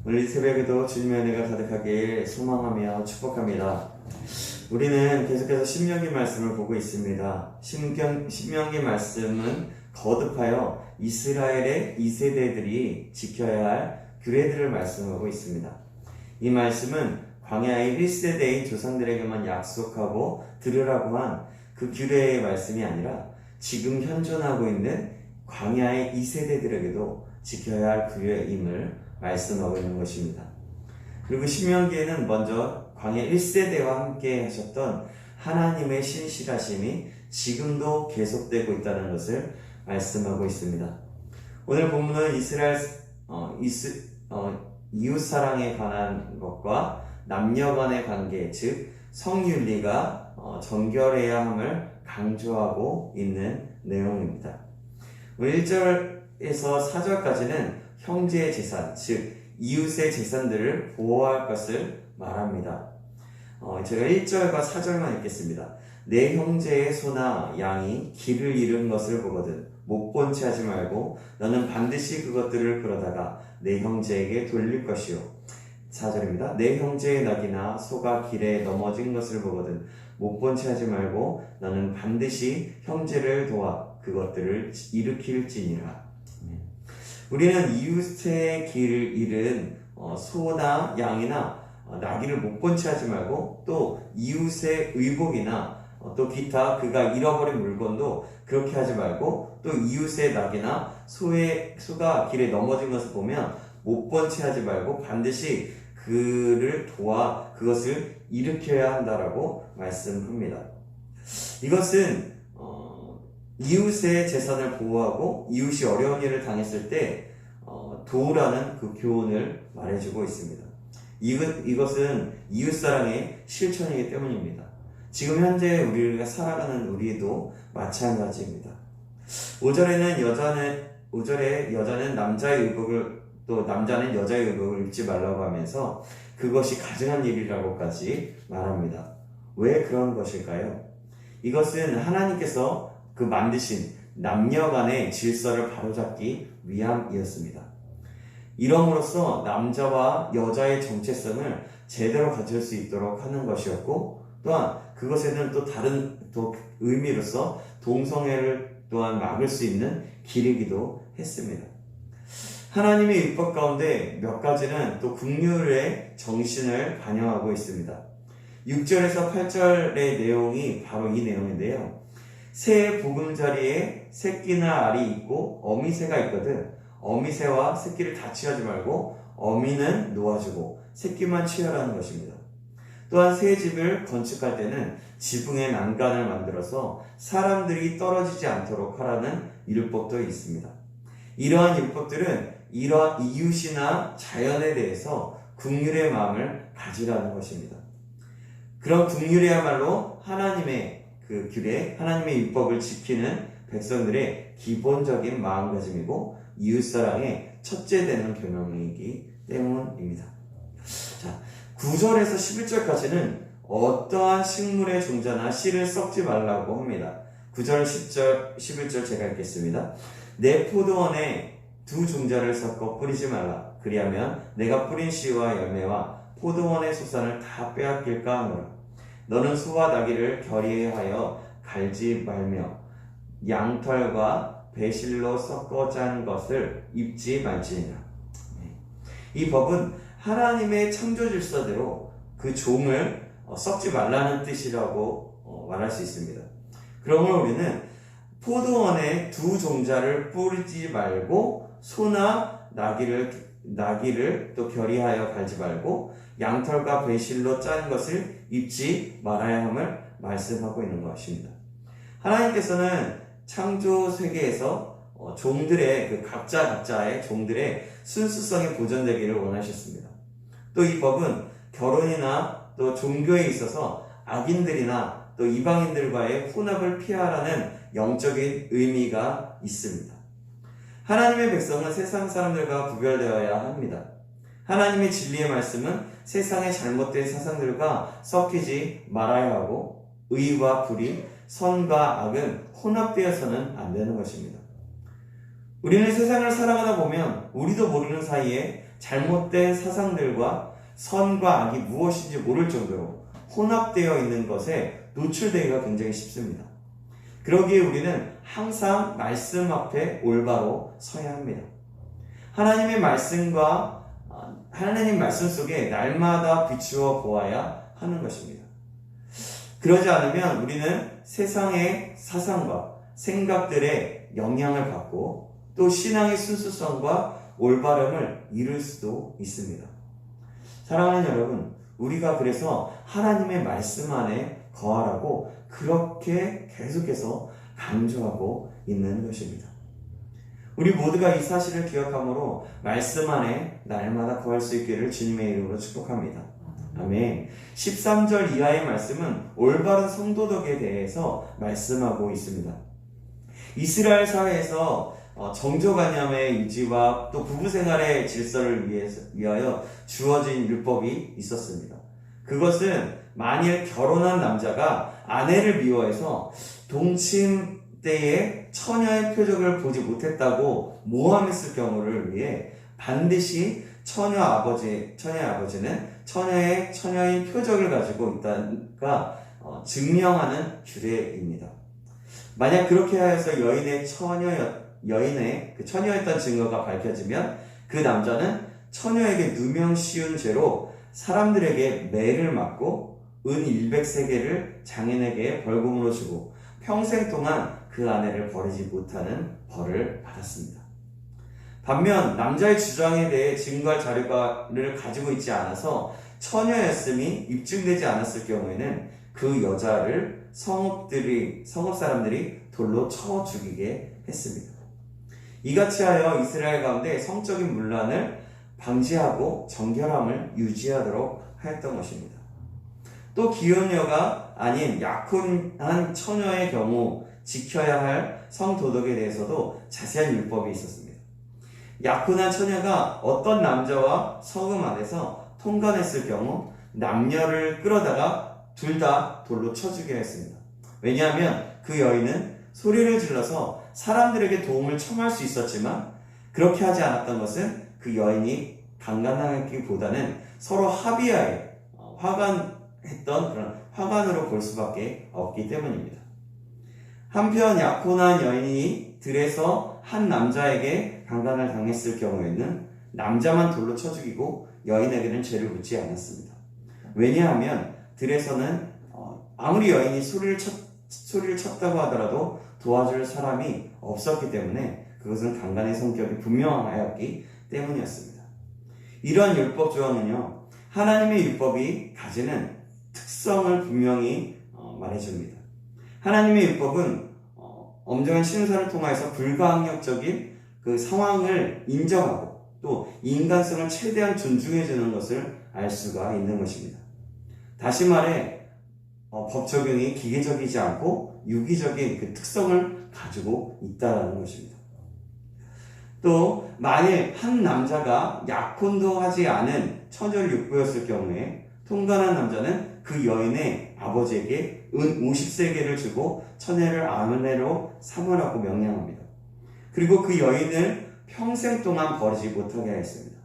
오늘 이 새벽에도 주님의 은혜가 가득하길 소망하며 축복합니다. 우리는 계속해서 신명기 말씀을 보고 있습니다. 신명기 말씀은 거듭하여 이스라엘의 2세대들이 지켜야 할 규례들을 말씀하고 있습니다. 이 말씀은 광야의 1세대의 조상들에게만 약속하고 들으라고 한 그 규례의 말씀이 아니라 지금 현존하고 있는 광야의 2세대들에게도 지켜야 할 규례임을 말씀하고 있는 것입니다. 그리고 신명기에는 먼저 광야 1세대와 함께 하셨던 하나님의 신실하심이 지금도 계속되고 있다는 것을 말씀하고 있습니다. 오늘 본문은 이웃사랑에 관한 것과 남녀 간의 관계, 즉 성윤리가 정결해야 함을 강조하고 있는 내용입니다. 1절에서 4절까지는 형제의 재산, 즉 이웃의 재산들을 보호할 것을 말합니다. 제가 1절과 4절만 읽겠습니다. 내 형제의 소나 양이 길을 잃은 것을 보거든 못 본 채 하지 말고 너는 반드시 그것들을 그러다가 내 형제에게 돌릴 것이요. 4절입니다. 내 형제의 낙이나 소가 길에 넘어진 것을 보거든 못 본 채 하지 말고 너는 반드시 형제를 도와 그것들을 일으킬지니라. 우리는 이웃의 길을 잃은 소나 양이나 나귀를 못 본 채 하지 말고 또 이웃의 의복이나 또 기타 그가 잃어버린 물건도 그렇게 하지 말고 또 이웃의 낙이나 소가 길에 넘어진 것을 보면 못 본 채 하지 말고 반드시 그를 도와 그것을 일으켜야 한다라고 말씀합니다. 이것은 이웃의 재산을 보호하고 이웃이 어려운 일을 당했을 때 도우라는 그 교훈을 말해주고 있습니다. 이것은 이웃사랑의 실천이기 때문입니다. 지금 현재 우리가 살아가는 우리도 마찬가지입니다. 5절에 여자는 남자의 의복을 또 남자는 여자의 의복을 입지 말라고 하면서 그것이 가증한 일이라고까지 말합니다. 왜 그런 것일까요? 이것은 하나님께서 그 만드신 남녀 간의 질서를 바로잡기 위함이었습니다. 이럼으로써 남자와 여자의 정체성을 제대로 가질 수 있도록 하는 것이었고 또한 그것에는 또 다른 의미로서 동성애를 또한 막을 수 있는 길이기도 했습니다. 하나님의 율법 가운데 몇 가지는 또 긍휼의 정신을 반영하고 있습니다. 6절에서 8절의 내용이 바로 이 내용인데요. 새의 보금자리에 새끼나 알이 있고 어미새가 있거든 어미새와 새끼를 다 취하지 말고 어미는 놓아주고 새끼만 취하라는 것입니다. 또한 새 집을 건축할 때는 지붕에 난간을 만들어서 사람들이 떨어지지 않도록 하라는 율법도 있습니다. 이러한 율법들은 이러한 이웃이나 자연에 대해서 긍휼의 마음을 가지라는 것입니다. 그런 긍휼이야말로 하나님의 그 규례, 하나님의 율법을 지키는 백성들의 기본적인 마음가짐이고 이웃사랑의 첫째 되는 교명이기 때문입니다. 자, 9절에서 11절까지는 어떠한 식물의 종자나 씨를 썩지 말라고 합니다. 9절, 10절, 11절 제가 읽겠습니다. 내 포도원에 두 종자를 섞어 뿌리지 말라. 그리하면 내가 뿌린 씨와 열매와 포도원의 소산을 다 빼앗길까 하노라. 너는 소와 나귀를 결의하여 갈지 말며 양털과 배실로 섞어 짠 것을 입지 말지니라. 이 법은 하나님의 창조 질서대로 그 종을 썩지 말라는 뜻이라고 말할 수 있습니다. 그러므로 우리는 포도원에 두 종자를 뿌리지 말고 소나 나귀를 또 결의하여 갈지 말고 양털과 배실로 짠 것을 입지 말아야 함을 말씀하고 있는 것입니다. 하나님께서는 창조 세계에서 종들의 그 각자의 종들의 순수성이 보존되기를 원하셨습니다. 또 이 법은 결혼이나 또 종교에 있어서 악인들이나 또 이방인들과의 혼합을 피하라는 영적인 의미가 있습니다. 하나님의 백성은 세상 사람들과 구별되어야 합니다. 하나님의 진리의 말씀은 세상의 잘못된 사상들과 섞이지 말아야 하고 의와 불이, 선과 악은 혼합되어서는 안 되는 것입니다. 우리는 세상을 살아가다 보면 우리도 모르는 사이에 잘못된 사상들과 선과 악이 무엇인지 모를 정도로 혼합되어 있는 것에 노출되기가 굉장히 쉽습니다. 그러기에 우리는 항상 말씀 앞에 올바로 서야 합니다. 하나님 말씀 속에 날마다 비추어 보아야 하는 것입니다. 그러지 않으면 우리는 세상의 사상과 생각들의 영향을 받고 또 신앙의 순수성과 올바름을 잃을 수도 있습니다. 사랑하는 여러분, 우리가 그래서 하나님의 말씀 안에 거하라고 그렇게 계속해서 강조하고 있는 것입니다. 우리 모두가 이 사실을 기억함으로 말씀 안에 날마다 거할 수 있기를 주님의 이름으로 축복합니다. 아멘. 13절 이하의 말씀은 올바른 성도덕에 대해서 말씀하고 있습니다. 이스라엘 사회에서 정조간염의 유지와 또 부부생활의 질서를 위하여 주어진 율법이 있었습니다. 그것은 만일 결혼한 남자가 아내를 미워해서 동침 때에 처녀의 표적을 보지 못했다고 모함했을 경우를 위해 반드시 처녀의 아버지는 처녀의 표적을 가지고 있다가 증명하는 규례입니다. 만약 그렇게 하여서 여인의 처녀였던 증거가 밝혀지면 그 남자는 처녀에게 누명 씌운 죄로 사람들에게 매를 맞고 은 100세겔을 장인에게 벌금으로 주고 평생 동안 그 아내를 버리지 못하는 벌을 받았습니다. 반면 남자의 주장에 대해 증거할 자료를 가지고 있지 않아서 처녀였음이 입증되지 않았을 경우에는 그 여자를 성읍 사람들이 돌로 쳐 죽이게 했습니다. 이같이 하여 이스라엘 가운데 성적인 문란을 방지하고 정결함을 유지하도록 하였던 것입니다. 또 기혼녀가 아닌 약혼한 처녀의 경우 지켜야 할 성도덕에 대해서도 자세한 율법이 있었습니다. 약혼한 처녀가 어떤 남자와 성음 안에서 통관했을 경우 남녀를 끌어다가 둘 다 돌로 쳐주게 했습니다. 왜냐하면 그 여인은 소리를 질러서 사람들에게 도움을 청할 수 있었지만 그렇게 하지 않았던 것은 그 여인이 강간당했기보다는 서로 합의하에 화관했던 그런 화관으로 볼 수밖에 없기 때문입니다. 한편 약혼한 여인이 들에서 한 남자에게 강간을 당했을 경우에는 남자만 돌로 쳐 죽이고 여인에게는 죄를 묻지 않았습니다. 왜냐하면 들에서는 아무리 여인이 소리를 쳤다고 하더라도 도와줄 사람이 없었기 때문에 그것은 강간의 성격이 분명하였기 때문이었습니다. 이러한 율법 조항은요, 하나님의 율법이 가지는 특성을 분명히 말해줍니다. 하나님의 율법은 엄정한 신사를 통해서 불가항력적인 그 상황을 인정하고 또 인간성을 최대한 존중해주는 것을 알 수가 있는 것입니다. 다시 말해 법 적용이 기계적이지 않고 유기적인 그 특성을 가지고 있다는 것입니다. 또 만일 한 남자가 약혼도 하지 않은 처절 육부였을 경우에 통관한 남자는 그 여인의 아버지에게 은 50세겔을 주고 처녀를 아내로 삼으라고 명령합니다. 그리고 그 여인을 평생 동안 버리지 못하게 하였습니다.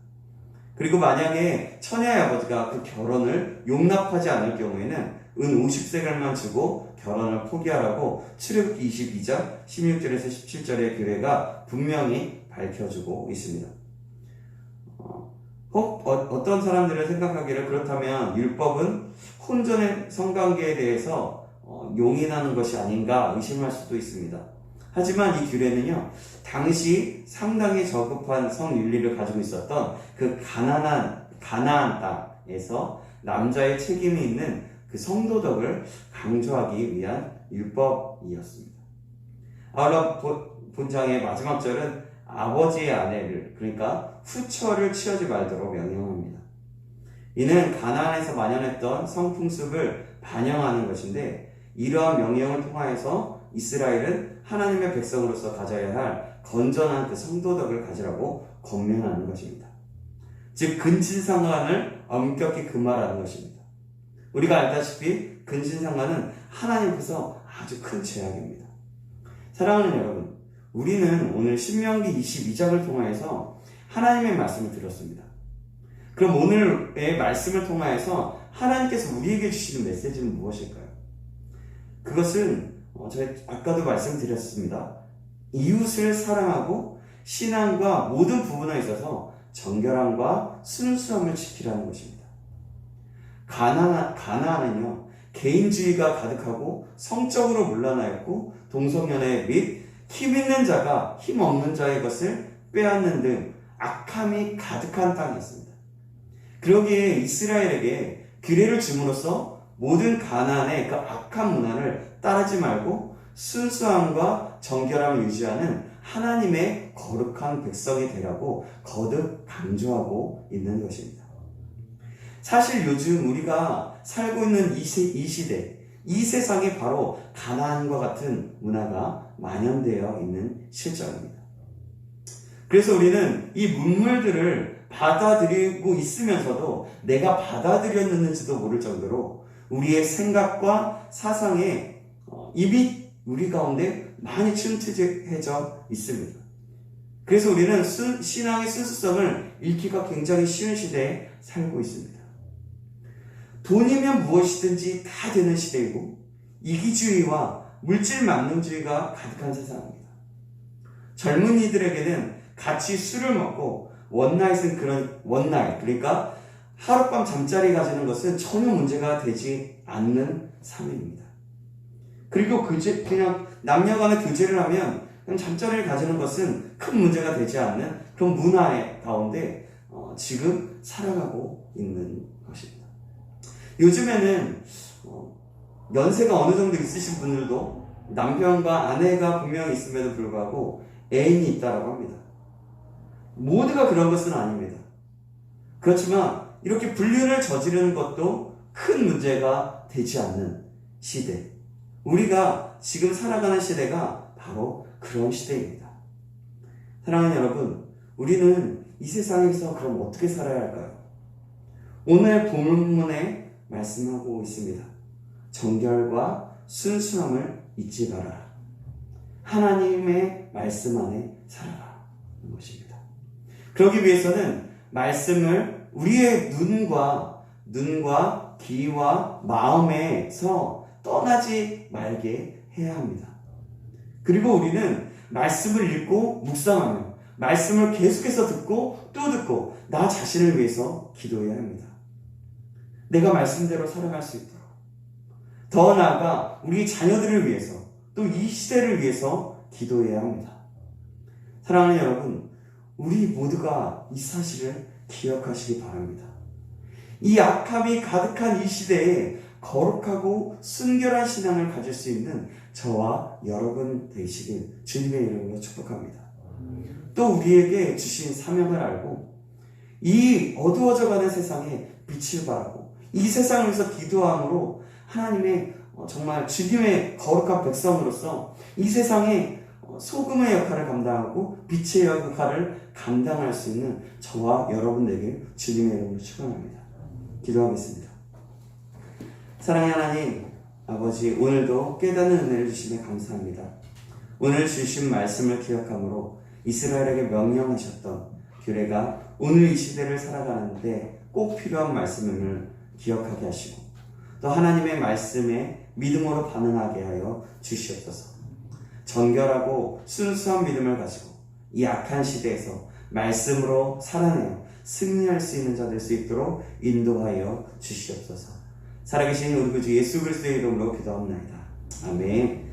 그리고 만약에 처녀의 아버지가 그 결혼을 용납하지 않을 경우에는 은 50세겔만 주고 결혼을 포기하라고 출애굽기 22장 16절에서 17절의 규례가 분명히 밝혀주고 있습니다. 어떤 사람들은 생각하기를 그렇다면 율법은 혼전의 성관계에 대해서 용인하는 것이 아닌가 의심할 수도 있습니다. 하지만 이 규례는요, 당시 상당히 저급한 성윤리를 가지고 있었던 그 가나안 땅에서 남자의 책임이 있는 그 성도덕을 강조하기 위한 율법이었습니다. 아울러 본장의 마지막 절은 아버지의 아내를, 그러니까 후처를 취하지 말도록 명령합니다. 이는 가나안에서 만연했던 성풍습을 반영하는 것인데, 이러한 명령을 통하여서 이스라엘은 하나님의 백성으로서 가져야 할 건전한 그 성도덕을 가지라고 권면하는 것입니다. 즉 근친상간을 엄격히 금하라는 것입니다. 우리가 알다시피 근친상간은 하나님 앞에서 아주 큰 죄악입니다. 사랑하는 여러분, 우리는 오늘 신명기 22장을 통하여서 하나님의 말씀을 들었습니다. 그럼 오늘의 말씀을 통하여서 하나님께서 우리에게 주시는 메시지는 무엇일까요? 그것은 제가 아까도 말씀드렸습니다. 이웃을 사랑하고 신앙과 모든 부분에 있어서 정결함과 순수함을 지키라는 것입니다. 가나안은요, 개인주의가 가득하고 성적으로 문란하였고 동성연애 및 힘 있는 자가 힘 없는 자의 것을 빼앗는 등 악함이 가득한 땅이었습니다. 그러기에 이스라엘에게 규례를 줌으로써 모든 가나안의 그 악한 문화를 따르지 말고 순수함과 정결함을 유지하는 하나님의 거룩한 백성이 되라고 거듭 강조하고 있는 것입니다. 사실 요즘 우리가 살고 있는 이 시대, 이 세상에 바로 가나안과 같은 문화가 만연되어 있는 실정입니다. 그래서 우리는 이 문물들을 받아들이고 있으면서도 내가 받아들였는지도 모를 정도로 우리의 생각과 사상에 이미 우리 가운데 많이 침투해져 있습니다. 그래서 우리는 신앙의 순수성을 잃기가 굉장히 쉬운 시대에 살고 있습니다. 돈이면 무엇이든지 다 되는 시대이고 이기주의와 물질 만능주의가 가득한 세상입니다. 젊은이들에게는 같이 술을 먹고 원나잇은 그러니까 하룻밤 잠자리 가지는 것은 전혀 문제가 되지 않는 삶입니다. 그리고 그냥 남녀간에 교제를 하면 그냥 잠자리를 가지는 것은 큰 문제가 되지 않는 그런 문화의 가운데 지금 살아가고 있는 것입니다. 요즘에는 연세가 어느 정도 있으신 분들도 남편과 아내가 분명히 있음에도 불구하고 애인이 있다라고 합니다. 모두가 그런 것은 아닙니다. 그렇지만 이렇게 불륜을 저지르는 것도 큰 문제가 되지 않는 시대. 우리가 지금 살아가는 시대가 바로 그런 시대입니다. 사랑하는 여러분, 우리는 이 세상에서 그럼 어떻게 살아야 할까요? 오늘 본문에 말씀하고 있습니다. 정결과 순수함을 잊지 말아라. 하나님의 말씀 안에 살아라. 는 것입니다. 그러기 위해서는 말씀을 우리의 눈과 귀와 마음에서 떠나지 말게 해야 합니다. 그리고 우리는 말씀을 읽고 묵상하며 말씀을 계속해서 듣고 또 듣고 나 자신을 위해서 기도해야 합니다. 내가 말씀대로 살아갈 수 있도록, 더 나아가 우리 자녀들을 위해서 또 이 시대를 위해서 기도해야 합니다. 사랑하는 여러분, 우리 모두가 이 사실을 기억하시기 바랍니다. 이 악함이 가득한 이 시대에 거룩하고 순결한 신앙을 가질 수 있는 저와 여러분 되시길 주님의 이름으로 축복합니다. 또 우리에게 주신 사명을 알고 이 어두워져가는 세상에 빛을 발하고 이 세상을 위해서 기도함으로 하나님의 정말 주님의 거룩한 백성으로서 이 세상에 소금의 역할을 감당하고 빛의 역할을 감당할 수 있는 저와 여러분에게 주님의 이름으로 축원합니다. 기도하겠습니다. 사랑의 하나님 아버지, 오늘도 깨닫는 은혜를 주시며 감사합니다. 오늘 주신 말씀을 기억함으로 이스라엘에게 명령하셨던 규례가 오늘 이 시대를 살아가는데 꼭 필요한 말씀을 기억하게 하시고 또 하나님의 말씀에 믿음으로 반응하게 하여 주시옵소서. 정결하고 순수한 믿음을 가지고 이 악한 시대에서 말씀으로 살아내어 승리할 수 있는 자 될 수 있도록 인도하여 주시옵소서. 살아계신 우리 구주 예수 그리스도의 이름으로 기도합니다. 아멘.